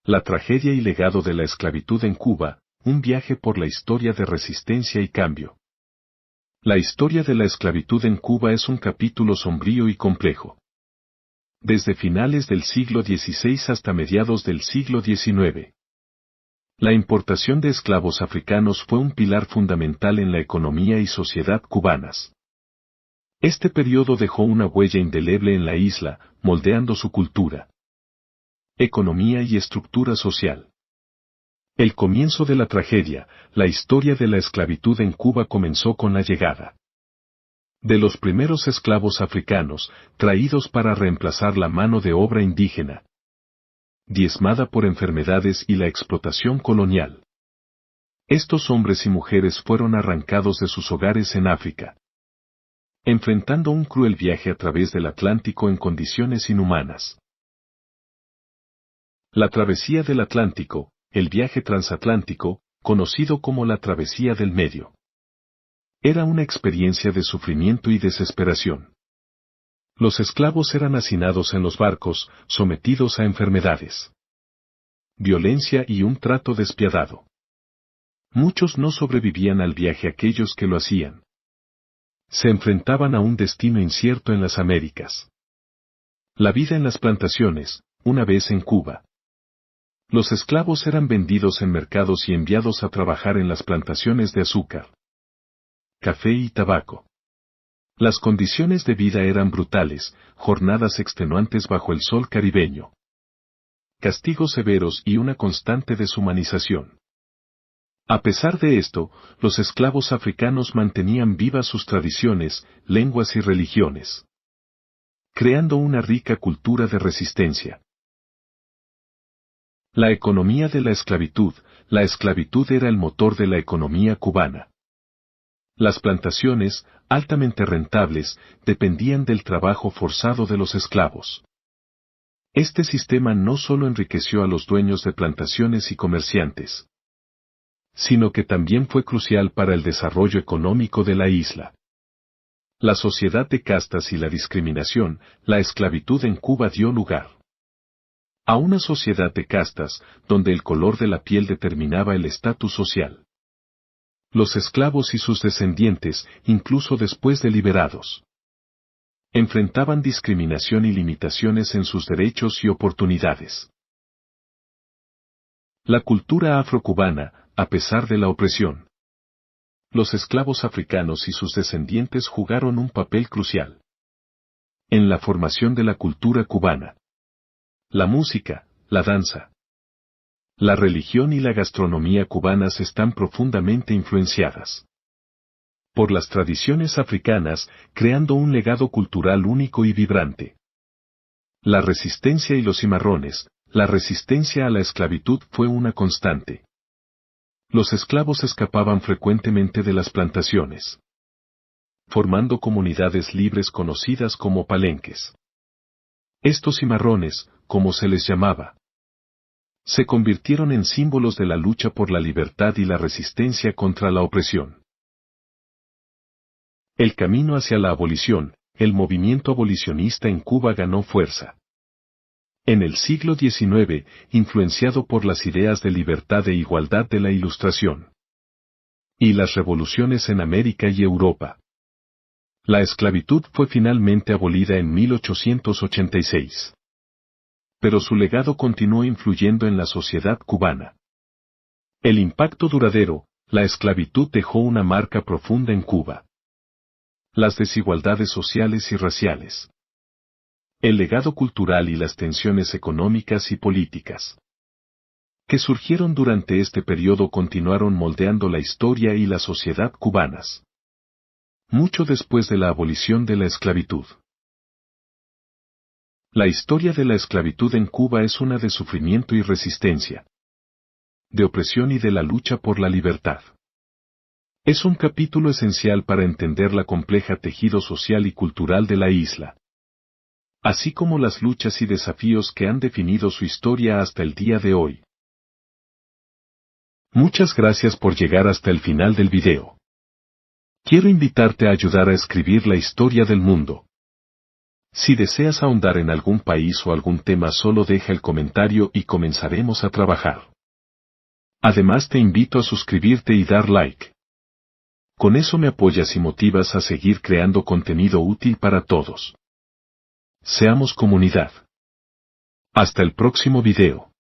La tragedia y legado de la esclavitud en Cuba, un viaje por la historia de resistencia y cambio. La historia de la esclavitud en Cuba es un capítulo sombrío y complejo. Desde finales del siglo XVI hasta mediados del siglo XIX. La importación de esclavos africanos fue un pilar fundamental en la economía y sociedad cubanas. Este periodo dejó una huella indeleble en la isla, moldeando su cultura, economía y estructura social. El comienzo de la tragedia, la historia de la esclavitud en Cuba comenzó con la llegada de los primeros esclavos africanos, traídos para reemplazar la mano de obra indígena, diezmada por enfermedades y la explotación colonial. Estos hombres y mujeres fueron arrancados de sus hogares en África, enfrentando un cruel viaje a través del Atlántico en condiciones inhumanas. La travesía del Atlántico, el viaje transatlántico, conocido como la Travesía del Medio, era una experiencia de sufrimiento y desesperación. Los esclavos eran hacinados en los barcos, sometidos a enfermedades, violencia y un trato despiadado. Muchos no sobrevivían al viaje, aquellos que lo hacían se enfrentaban a un destino incierto en las Américas. La vida en las plantaciones, una vez en Cuba. Los esclavos eran vendidos en mercados y enviados a trabajar en las plantaciones de azúcar, café y tabaco. Las condiciones de vida eran brutales, jornadas extenuantes bajo el sol caribeño, castigos severos y una constante deshumanización. A pesar de esto, los esclavos africanos mantenían vivas sus tradiciones, lenguas y religiones, creando una rica cultura de resistencia. La economía de la esclavitud era el motor de la economía cubana. Las plantaciones, altamente rentables, dependían del trabajo forzado de los esclavos. Este sistema no solo enriqueció a los dueños de plantaciones y comerciantes, sino que también fue crucial para el desarrollo económico de la isla. La sociedad de castas y la discriminación, la esclavitud en Cuba dio lugar a una sociedad de castas, donde el color de la piel determinaba el estatus social. Los esclavos y sus descendientes, incluso después de liberados, enfrentaban discriminación y limitaciones en sus derechos y oportunidades. La cultura afrocubana, a pesar de la opresión. Los esclavos africanos y sus descendientes jugaron un papel crucial en la formación de la cultura cubana. La música, la danza, la religión y la gastronomía cubanas están profundamente influenciadas por las tradiciones africanas, creando un legado cultural único y vibrante. La resistencia y los cimarrones, la resistencia a la esclavitud fue una constante. Los esclavos escapaban frecuentemente de las plantaciones, formando comunidades libres conocidas como palenques. Estos cimarrones, como se les llamaba, se convirtieron en símbolos de la lucha por la libertad y la resistencia contra la opresión. El camino hacia la abolición, el movimiento abolicionista en Cuba ganó fuerza. En el siglo XIX, influenciado por las ideas de libertad e igualdad de la Ilustración y las revoluciones en América y Europa. La esclavitud fue finalmente abolida en 1886. Pero su legado continuó influyendo en la sociedad cubana. El impacto duradero, la esclavitud dejó una marca profunda en Cuba. Las desigualdades sociales y raciales. El legado cultural y las tensiones económicas y políticas que surgieron durante este periodo continuaron moldeando la historia y la sociedad cubanas. Mucho después de la abolición de la esclavitud. La historia de la esclavitud en Cuba es una de sufrimiento y resistencia, de opresión y de la lucha por la libertad. Es un capítulo esencial para entender la compleja tejido social y cultural de la isla, así como las luchas y desafíos que han definido su historia hasta el día de hoy. Muchas gracias por llegar hasta el final del video. Quiero invitarte a ayudar a escribir la historia del mundo. Si deseas ahondar en algún país o algún tema, solo deja el comentario y comenzaremos a trabajar. Además, te invito a suscribirte y dar like. Con eso me apoyas y motivas a seguir creando contenido útil para todos. Seamos comunidad. Hasta el próximo video.